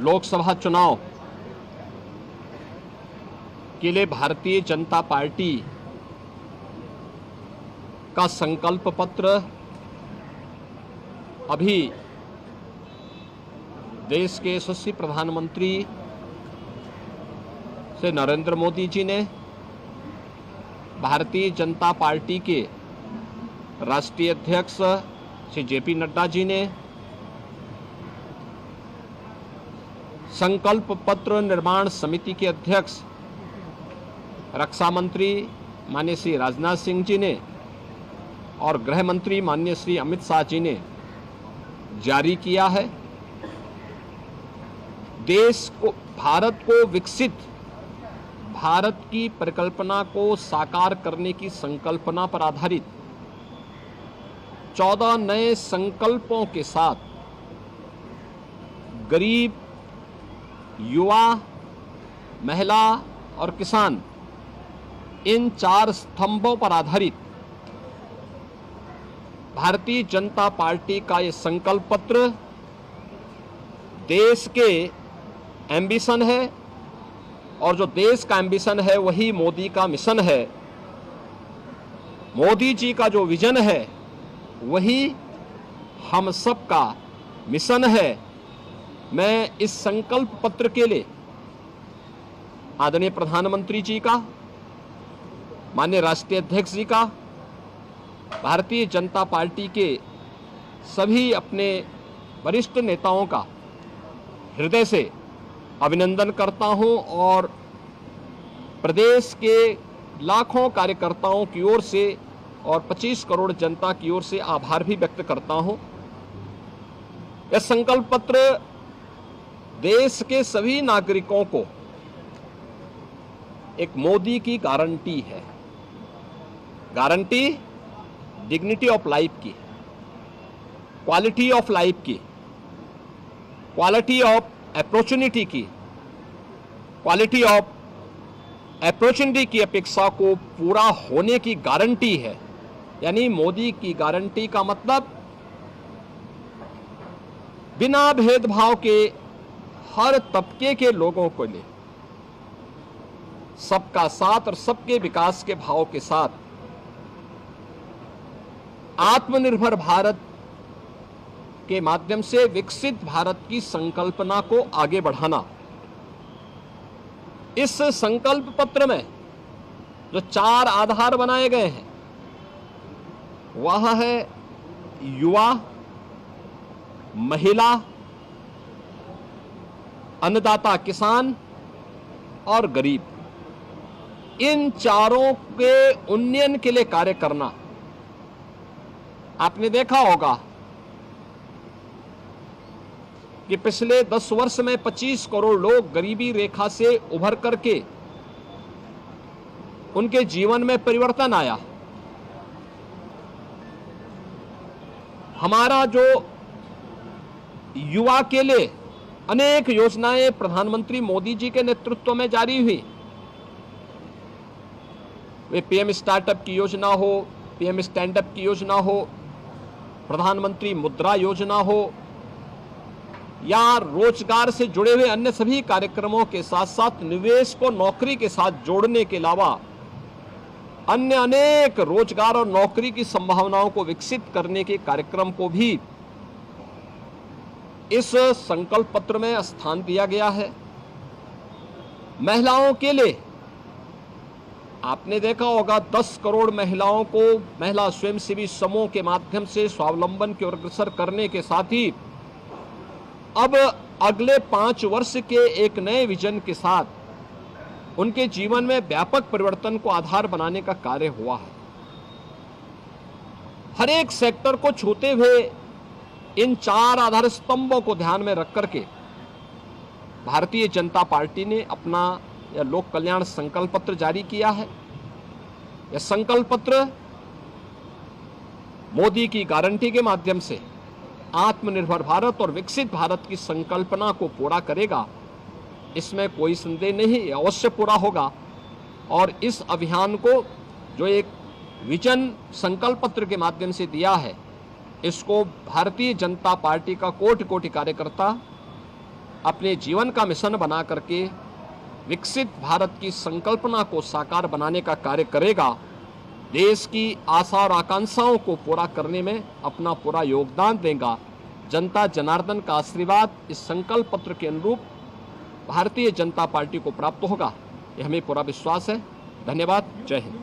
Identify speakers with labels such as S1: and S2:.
S1: लोकसभा चुनाव के लिए भारतीय जनता पार्टी का संकल्प पत्र अभी देश के यशस्वी प्रधानमंत्री से नरेंद्र मोदी जी ने, भारतीय जनता पार्टी के राष्ट्रीय अध्यक्ष श्री जेपी नड्डा जी ने, संकल्प पत्र निर्माण समिति के अध्यक्ष रक्षा मंत्री माननीय श्री राजनाथ सिंह जी ने और गृह मंत्री माननीय श्री अमित शाह जी ने जारी किया है। देश को, भारत को विकसित भारत की परिकल्पना को साकार करने की संकल्पना पर आधारित 14 नए संकल्पों के साथ गरीब, युवा, महिला और किसान, इन 4 स्तंभों पर आधारित भारतीय जनता पार्टी का ये संकल्प पत्र देश के एम्बिशन है, और जो देश का एम्बिशन है वही मोदी का मिशन है। मोदी जी का जो विजन है वही हम सब का मिशन है। मैं इस संकल्प पत्र के लिए आदरणीय प्रधानमंत्री जी का, माननीय राष्ट्रीय अध्यक्ष जी का, भारतीय जनता पार्टी के सभी अपने वरिष्ठ नेताओं का हृदय से अभिनंदन करता हूं और प्रदेश के लाखों कार्यकर्ताओं की ओर से और 25 करोड़ जनता की ओर से आभार भी व्यक्त करता हूं। यह संकल्प पत्र देश के सभी नागरिकों को एक मोदी की गारंटी है। गारंटी डिग्निटी ऑफ लाइफ की, क्वालिटी ऑफ लाइफ की, क्वालिटी ऑफ अपॉर्चुनिटी की, क्वालिटी ऑफ अपॉर्चुनिटी की अपेक्षा को पूरा होने की गारंटी है। यानी मोदी की गारंटी का मतलब बिना भेदभाव के हर तबके के लोगों को ले सबका साथ और सबके विकास के भाव के साथ आत्मनिर्भर भारत के माध्यम से विकसित भारत की संकल्पना को आगे बढ़ाना। इस संकल्प पत्र में जो 4 आधार बनाए गए हैं वह है युवा, महिला, अन्नदाता किसान और गरीब। इन चारों के उन्नयन के लिए कार्य करना। आपने देखा होगा कि पिछले 10 वर्ष में 25 करोड़ लोग गरीबी रेखा से उभर करके उनके जीवन में परिवर्तन आया। हमारा जो युवा के लिए अनेक योजनाएं प्रधानमंत्री मोदी जी के नेतृत्व में जारी हुई, वे पीएम स्टार्टअप की योजना हो, पीएम स्टैंडअप की योजना हो, प्रधानमंत्री मुद्रा योजना हो या रोजगार से जुड़े हुए अन्य सभी कार्यक्रमों के साथ साथ निवेश को नौकरी के साथ जोड़ने के अलावा अन्य अनेक रोजगार और नौकरी की संभावनाओं को विकसित करने के कार्यक्रम को भी इस संकल्प पत्र में स्थान दिया गया है। महिलाओं के लिए आपने देखा होगा 10 करोड़ महिलाओं को महिला स्वयंसेवी समूह के माध्यम से स्वावलंबन की ओर अग्रसर करने के साथ ही अब अगले 5 वर्ष के एक नए विजन के साथ उनके जीवन में व्यापक परिवर्तन को आधार बनाने का कार्य हुआ है। हर एक सेक्टर को छूते हुए इन 4 आधार स्तंभों को ध्यान में रख करके भारतीय जनता पार्टी ने अपना यह लोक कल्याण संकल्प पत्र जारी किया है। यह संकल्प पत्र मोदी की गारंटी के माध्यम से आत्मनिर्भर भारत और विकसित भारत की संकल्पना को पूरा करेगा, इसमें कोई संदेह नहीं। अवश्य पूरा होगा और इस अभियान को जो एक विजन संकल्प पत्र के माध्यम से दिया है, इसको भारतीय जनता पार्टी का कोटि कोटि कार्यकर्ता अपने जीवन का मिशन बना करके विकसित भारत की संकल्पना को साकार बनाने का कार्य करेगा, देश की आशा और आकांक्षाओं को पूरा करने में अपना पूरा योगदान देगा। जनता जनार्दन का आशीर्वाद इस संकल्प पत्र के अनुरूप भारतीय जनता पार्टी को प्राप्त होगा, यह हमें पूरा विश्वास है। धन्यवाद। जय हिंद।